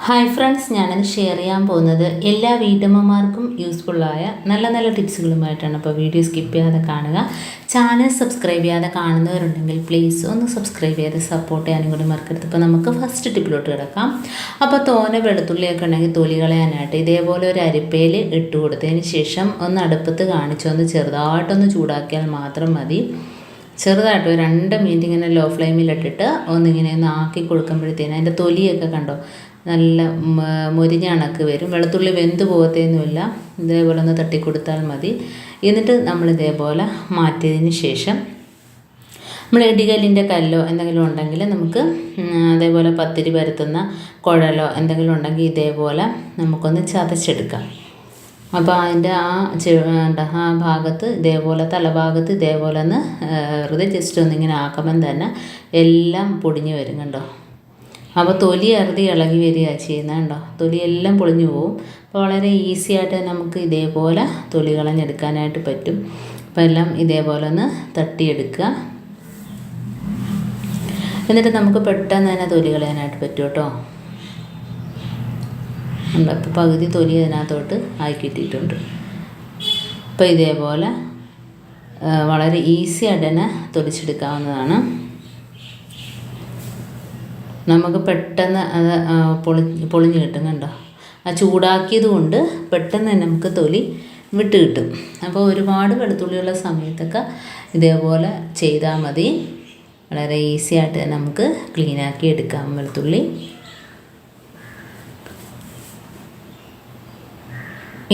Hi friends, ഞാനത് share ചെയ്യാൻ പോകുന്നത് എല്ലാ വീട്ടമ്മമാർക്കും യൂസ്ഫുള്ളായ നല്ല നല്ല ടിപ്സുകളുമായിട്ടാണ്. അപ്പോൾ വീഡിയോ സ്കിപ്പ് ചെയ്യാതെ കാണുക. ചാനൽ സബ്സ്ക്രൈബ് ചെയ്യാതെ കാണുന്നവരുണ്ടെങ്കിൽ പ്ലീസ് ഒന്ന് സബ്സ്ക്രൈബ് ചെയ്ത് സപ്പോർട്ട് ചെയ്യാനും കൂടി മറക്കരുത്. അപ്പോൾ നമുക്ക് ഫസ്റ്റ് ടിപ്പിലോട്ട് കിടക്കാം. അപ്പോൾ തോനെ വെളുത്തുള്ളിയൊക്കെ ഉണ്ടെങ്കിൽ തൊലി കളയാനായിട്ട് ഇതേപോലെ ഒരു അരിപ്പയിൽ ഇട്ട് കൊടുത്തതിന് ശേഷം ഒന്ന് അടുപ്പത്ത് കാണിച്ചൊന്ന് ചെറുതായിട്ടൊന്ന് ചൂടാക്കിയാൽ മാത്രം മതി. ചെറുതായിട്ട് ഒരു 2 മിനിറ്റ് ഇങ്ങനെ ലോ ഫ്ലെയിമിലിട്ടിട്ട് ഒന്നിങ്ങനെ ഒന്ന് ആക്കി കൊടുക്കുമ്പോഴത്തേന് അതിൻ്റെ തൊലിയൊക്കെ കണ്ടോ നല്ല മൊരിഞ്ഞ കണക്ക് വരും. വെളുത്തുള്ളി വെന്ത് പോകത്തേന്നുമില്ല. ഇതേപോലെ ഒന്ന് തട്ടിക്കൊടുത്താൽ മതി. എന്നിട്ട് നമ്മൾ ഇതേപോലെ മാറ്റിയതിന് ശേഷം നമ്മൾ ഇടികല്ലിൻ്റെ കല്ലോ എന്തെങ്കിലും ഉണ്ടെങ്കിൽ നമുക്ക് അതേപോലെ പത്തിരി പരത്തുന്ന കുഴലോ എന്തെങ്കിലും ഉണ്ടെങ്കിൽ ഇതേപോലെ നമുക്കൊന്ന് ചതച്ചെടുക്കാം. അപ്പോൾ അതിൻ്റെ ആ ഭാഗത്ത് ഇതേപോലെ തലഭാഗത്ത് ഇതേപോലെ ഒന്ന് വെറുതെ ജസ്റ്റ് ഒന്നിങ്ങനെ ആക്കുമ്പം തന്നെ എല്ലാം പൊടിഞ്ഞ് വരും കണ്ടോ. അപ്പോൾ തൊലി അറുതി ഇളകി വരികയാണ് ചെയ്യുന്നത് കണ്ടോ. തൊലി എല്ലാം പൊളിഞ്ഞു പോവും. അപ്പോൾ വളരെ ഈസി ആയിട്ട് നമുക്ക് ഇതേപോലെ തൊലി കളഞ്ഞെടുക്കാനായിട്ട് പറ്റും. അപ്പോൾ എല്ലാം ഇതേപോലെ ഒന്ന് തട്ടിയെടുക്കുക. എന്നിട്ട് നമുക്ക് പെട്ടെന്ന് തന്നെ തൊലി കളയാനായിട്ട് പറ്റും കേട്ടോ. ഉണ്ട്, ഇപ്പോൾ പകുതി തൊലി അതിനകത്തോട്ട് ആക്കിയിട്ടിട്ടുണ്ട്. അപ്പോൾ ഇതേപോലെ വളരെ ഈസി ആയിട്ട് തന്നെ തൊലിച്ചെടുക്കാവുന്നതാണ്. നമുക്ക് പെട്ടെന്ന് അത് പൊളിഞ്ഞ് കിട്ടും കണ്ടോ. ആ ചൂടാക്കിയത് കൊണ്ട് പെട്ടെന്ന് തന്നെ നമുക്ക് തൊലി വിട്ട് കിട്ടും. അപ്പോൾ ഒരുപാട് വെളുത്തുള്ളിയുള്ള സമയത്തൊക്കെ ഇതേപോലെ ചെയ്താൽ മതി. വളരെ ഈസി ആയിട്ട് തന്നെ നമുക്ക് ക്ലീനാക്കി എടുക്കാം വെളുത്തുള്ളി.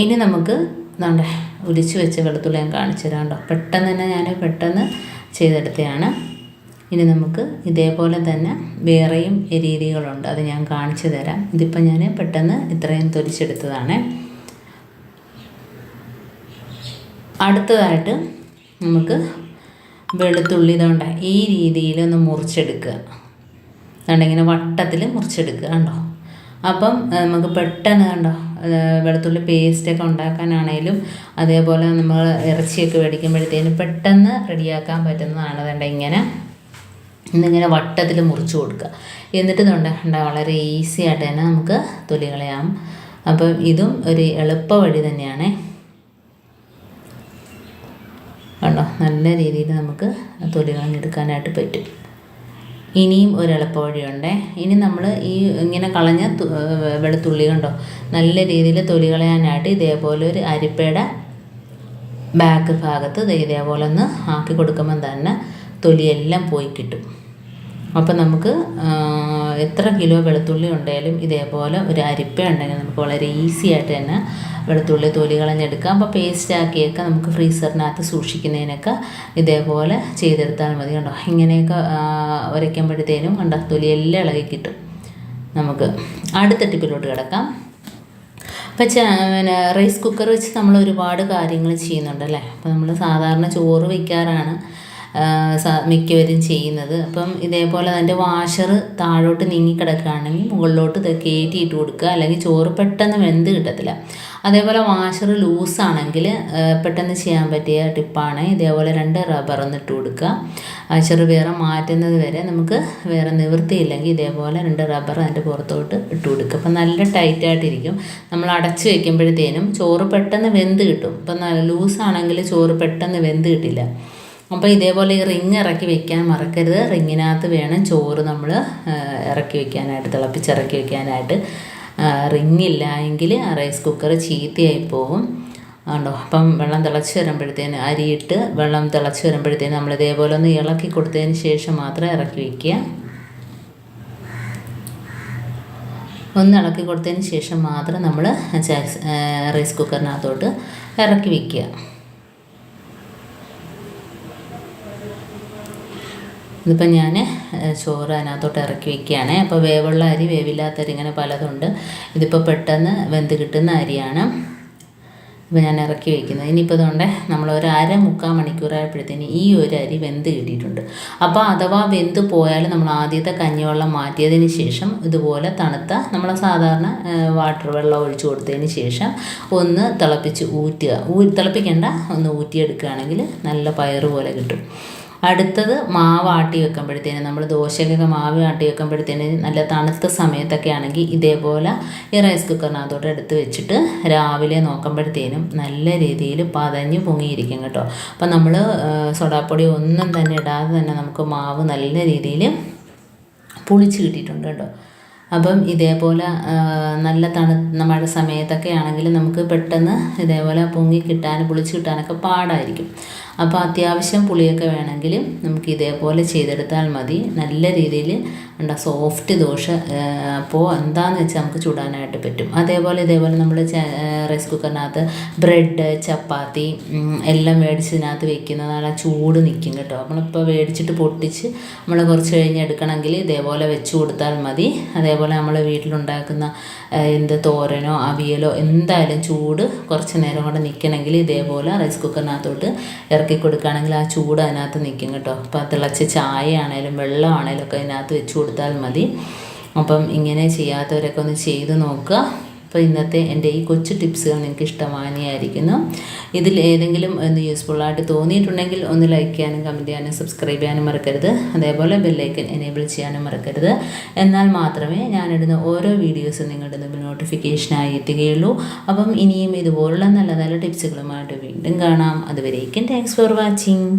ഇനി നമുക്ക് നമ്മുടെ ഉരിച്ച് വെച്ച വെളുത്തുള്ളി ഞാൻ കാണിച്ചു തരാം കേട്ടോ. പെട്ടെന്ന് തന്നെ ഞാൻ ചെയ്തെടുത്തതാണ്. ഇനി നമുക്ക് ഇതേപോലെ തന്നെ വേറെയും രീതികളുണ്ട്, അത് ഞാൻ കാണിച്ചു തരാം. ഇതിപ്പോൾ ഞാൻ പെട്ടെന്ന് ഇത്രയും തൊലിച്ചെടുത്തതാണ്. അടുത്തതായിട്ട് നമുക്ക് വെളുത്തുള്ളി ഇതുകൊണ്ട് ഈ രീതിയിൽ ഒന്ന് മുറിച്ചെടുക്കുക. അതുകൊണ്ട് ഇങ്ങനെ വട്ടത്തിൽ മുറിച്ചെടുക്കുക കണ്ടോ. അപ്പം നമുക്ക് പെട്ടെന്ന് കണ്ടോ വെളുത്തുള്ളി പേസ്റ്റൊക്കെ ഉണ്ടാക്കാനാണേലും അതേപോലെ നമ്മൾ ഇറച്ചിയൊക്കെ മേടിക്കുമ്പോഴത്തേനും പെട്ടെന്ന് റെഡിയാക്കാൻ പറ്റുന്നതാണ്. അതുകൊണ്ട് ഇന്നിങ്ങനെ വട്ടത്തിൽ മുറിച്ച് കൊടുക്കുക. എന്നിട്ട് വളരെ ഈസി ആയിട്ട് തന്നെ നമുക്ക് തൊലി കളയാം. അപ്പം ഇതും ഒരു എളുപ്പ വഴി തന്നെയാണ് കണ്ടോ. നല്ല രീതിയിൽ നമുക്ക് തൊലി കളഞ്ഞെടുക്കാനായിട്ട് പറ്റും. ഇനിയും ഒരു എളുപ്പ വഴിയുണ്ട്. ഇനി നമ്മൾ ഈ ഇങ്ങനെ കളഞ്ഞ വെളുത്തുള്ളി കണ്ടോ നല്ല രീതിയിൽ തൊലി കളയാനായിട്ട് ഇതേപോലെ ഒരു അരിപ്പയുടെ ബാക്ക് ഭാഗത്ത് ഇതേപോലെ ഒന്ന് ആക്കി കൊടുക്കുമ്പം തന്നെ തൊലിയെല്ലാം പോയി കിട്ടും. അപ്പം നമുക്ക് എത്ര കിലോ വെളുത്തുള്ളി ഉണ്ടെങ്കിലും ഇതേപോലെ ഒരു അരിപ്പ ഉണ്ടെങ്കിൽ നമുക്ക് വളരെ ഈസി ആയിട്ട് തന്നെ വെളുത്തുള്ളി തൊലി കളഞ്ഞെടുക്കാം. അപ്പോൾ പേസ്റ്റ് ആക്കിയൊക്കെ നമുക്ക് ഫ്രീസറിനകത്ത് സൂക്ഷിക്കുന്നതിനൊക്കെ ഇതേപോലെ ചെയ്തെടുത്താൽ മതി കണ്ടോ. ഇങ്ങനെയൊക്കെ ഉരയ്ക്കുമ്പോഴത്തേനും കണ്ടോ തൊലിയെല്ലാം ഇളകി കിട്ടും. നമുക്ക് അടുത്ത ടിപ്പിലോട്ട് കിടക്കാം. അപ്പം റൈസ് കുക്കർ വെച്ച് നമ്മൾ ഒരുപാട് കാര്യങ്ങൾ ചെയ്യുന്നുണ്ടല്ലേ. അപ്പോൾ നമ്മൾ സാധാരണ ചോറ് വയ്ക്കാറാണ് മിക്കവരും ചെയ്യുന്നത്. അപ്പം ഇതേപോലെ അതിൻ്റെ വാഷർ താഴോട്ട് നീങ്ങിക്കിടക്കുകയാണെങ്കിൽ മുകളിലോട്ട് കയറ്റിയിട്ട് കൊടുക്കുക. അല്ലെങ്കിൽ ചോറ് പെട്ടെന്ന് വെന്ത് കിട്ടത്തില്ല. അതേപോലെ വാഷർ ലൂസാണെങ്കിൽ പെട്ടെന്ന് ചെയ്യാൻ പറ്റിയ ടിപ്പാണ് ഇതേപോലെ 2 റബ്ബർ ഒന്നിട്ട് കൊടുക്കുക. വാഷർ വേറെ മാറ്റുന്നത് വരെ നമുക്ക് വേറെ നിവൃത്തിയില്ലെങ്കിൽ ഇതേപോലെ 2 റബ്ബർ അതിൻ്റെ പുറത്തോട്ട് ഇട്ട് കൊടുക്കുക. അപ്പം നല്ല ടൈറ്റായിട്ടിരിക്കും. നമ്മൾ അടച്ച് വയ്ക്കുമ്പോഴത്തേനും ചോറ് പെട്ടെന്ന് വെന്ത് കിട്ടും. ഇപ്പം ലൂസാണെങ്കിൽ ചോറ് പെട്ടെന്ന് വെന്ത് കിട്ടില്ല. അപ്പോൾ ഇതേപോലെ ഈ റിങ് ഇറക്കി വെക്കാൻ മറക്കരുത്. റിങ്ങിനകത്ത് വേണം ചോറ് നമ്മൾ ഇറക്കി വെക്കാനായിട്ട്, തിളപ്പിച്ചിറക്കി വെക്കാനായിട്ട്. റിങ്ങില്ല എങ്കിൽ റൈസ് കുക്കർ ചീത്തയായി പോകും കണ്ടോ. അപ്പം വെള്ളം തിളച്ച് വരുമ്പോഴത്തേന് അരിയിട്ട് വെള്ളം തിളച്ച് വരുമ്പോഴത്തേന് നമ്മൾ ഇതേപോലെ ഒന്ന് ഇളക്കി കൊടുത്തതിന് ശേഷം മാത്രം ഇറക്കി വയ്ക്കുക. ഒന്ന് ഇളക്കി കൊടുത്തതിന് ശേഷം മാത്രം നമ്മൾ റൈസ് കുക്കറിനകത്തോട്ട് ഇറക്കി വയ്ക്കുക. ഇതിപ്പോൾ ഞാൻ ചോറ് അതിനകത്തോട്ട് ഇറക്കി വയ്ക്കുകയാണ്. അപ്പോൾ വേവുള്ള അരി വേവില്ലാത്ത അരി ഇങ്ങനെ പലതുണ്ട്. ഇതിപ്പോൾ പെട്ടെന്ന് വെന്ത് കിട്ടുന്ന അരിയാണ്. ഇപ്പോൾ ഞാൻ ഇറക്കി വയ്ക്കുന്നത്. ഇനിയിപ്പോൾ ഇതുകൊണ്ട് നമ്മൾ ഒരു 3/4 മണിക്കൂറായപ്പോഴത്തേന് ഈ ഒരു അരി വെന്ത് കിട്ടിയിട്ടുണ്ട്. അപ്പോൾ അഥവാ വെന്ത് പോയാൽ നമ്മൾ ആദ്യത്തെ കഞ്ഞിവെള്ളം മാറ്റിയതിന് ശേഷം ഇതുപോലെ തണുത്ത നമ്മൾ സാധാരണ വാട്ടർ വെള്ളം ഒഴിച്ചു കൊടുത്തതിന് ശേഷം ഒന്ന് തിളപ്പിച്ച് തിളപ്പിക്കേണ്ട ഒന്ന് ഊറ്റിയെടുക്കുകയാണെങ്കിൽ നല്ല പയറ് പോലെ കിട്ടും. അടുത്തത് മാവ് ആട്ടി വെക്കുമ്പോഴത്തേനും നമ്മൾ ദോശയ്ക്കൊക്കെ മാവ് ആട്ടി വെക്കുമ്പോഴത്തേനും നല്ല തണുത്ത സമയത്തൊക്കെ ആണെങ്കിൽ ഇതേപോലെ ഈ റൈസ് കുക്കറിനകത്തോട്ട് എടുത്ത് വെച്ചിട്ട് രാവിലെ നോക്കുമ്പോഴത്തേനും നല്ല രീതിയിൽ പതഞ്ഞ് പൊങ്ങിയിരിക്കും കേട്ടോ. അപ്പം നമ്മൾ സോഡാപ്പൊടി ഒന്നും തന്നെ ഇടാതെ തന്നെ നമുക്ക് മാവ് നല്ല രീതിയിൽ പുളിച്ച് കിട്ടിയിട്ടുണ്ട് കേട്ടോ. അപ്പം ഇതേപോലെ നല്ല മഴ സമയത്തൊക്കെ ആണെങ്കിൽ നമുക്ക് പെട്ടെന്ന് ഇതേപോലെ പൊങ്ങി കിട്ടാൻ പുളിച്ച് കിട്ടാനൊക്കെ പാടായിരിക്കും. അപ്പോൾ അത്യാവശ്യം പുളിയൊക്കെ വേണമെങ്കിൽ നമുക്ക് ഇതേപോലെ ചെയ്തെടുത്താൽ മതി. നല്ല രീതിയിൽ സോഫ്റ്റ് ദോശ അപ്പോൾ എന്താണെന്ന് വെച്ചാൽ നമുക്ക് ചുടാനായിട്ട് പറ്റും. ഇതേപോലെ നമ്മൾ റൈസ് കുക്കറിനകത്ത് ബ്രെഡ് ചപ്പാത്തി എല്ലാം മേടിച്ചതിനകത്ത് വെക്കുന്നതാണ് ചൂട് നിൽക്കും കേട്ടോ. നമ്മളിപ്പോൾ മേടിച്ചിട്ട് പൊട്ടിച്ച് നമ്മൾ കുറച്ച് കഴിഞ്ഞ് എടുക്കണമെങ്കിൽ ഇതേപോലെ വെച്ച് കൊടുത്താൽ മതി. അതേപോലെ നമ്മൾ വീട്ടിലുണ്ടാക്കുന്ന എന്ത് തോരനോ അവിയലോ എന്തായാലും ചൂട് കുറച്ച് നേരം കൊണ്ട് നിൽക്കണമെങ്കിൽ ഇതേപോലെ റൈസ് കുക്കറിനകത്തോട്ട് ഇറക്കി കൊടുക്കുകയാണെങ്കിൽ ആ ചൂട് അതിനകത്ത് നിൽക്കും കേട്ടോ. അപ്പോൾ തിളച്ച ചായ ആണേലും വെള്ളമാണേലും ഒക്കെ അതിനകത്ത് വെച്ച് കൊടുത്താൽ മതി. അപ്പം ഇങ്ങനെ ചെയ്യാത്തവരൊക്കെ ഒന്ന് ചെയ്ത് നോക്കുക. അപ്പോൾ ഇന്നത്തെ എൻ്റെ ഈ കൊച്ചു ടിപ്സുകൾ നിങ്ങൾക്ക് ഇഷ്ടമായിരിക്കുന്നു. ഇതിൽ ഏതെങ്കിലും ഒന്ന് യൂസ്ഫുള്ളായിട്ട് തോന്നിയിട്ടുണ്ടെങ്കിൽ ഒന്ന് ലൈക്ക് ചെയ്യാനും കമൻറ്റ് ചെയ്യാനും സബ്സ്ക്രൈബ് ചെയ്യാനും മറക്കരുത്. അതേപോലെ ബെല്ലൈക്കൻ എനേബിൾ ചെയ്യാനും മറക്കരുത്. എന്നാൽ മാത്രമേ ഞാനിടുന്ന ഓരോ വീഡിയോസും നിങ്ങളുടെ മുമ്പിൽ നോട്ടിഫിക്കേഷനായി എത്തുകയുള്ളൂ. അപ്പം ഇനിയും ഇതുപോലുള്ള നല്ല നല്ല ടിപ്സുകളുമായിട്ട് വീണ്ടും കാണാം. അതുവരേക്കും താങ്ക്സ് ഫോർ വാച്ചിങ്.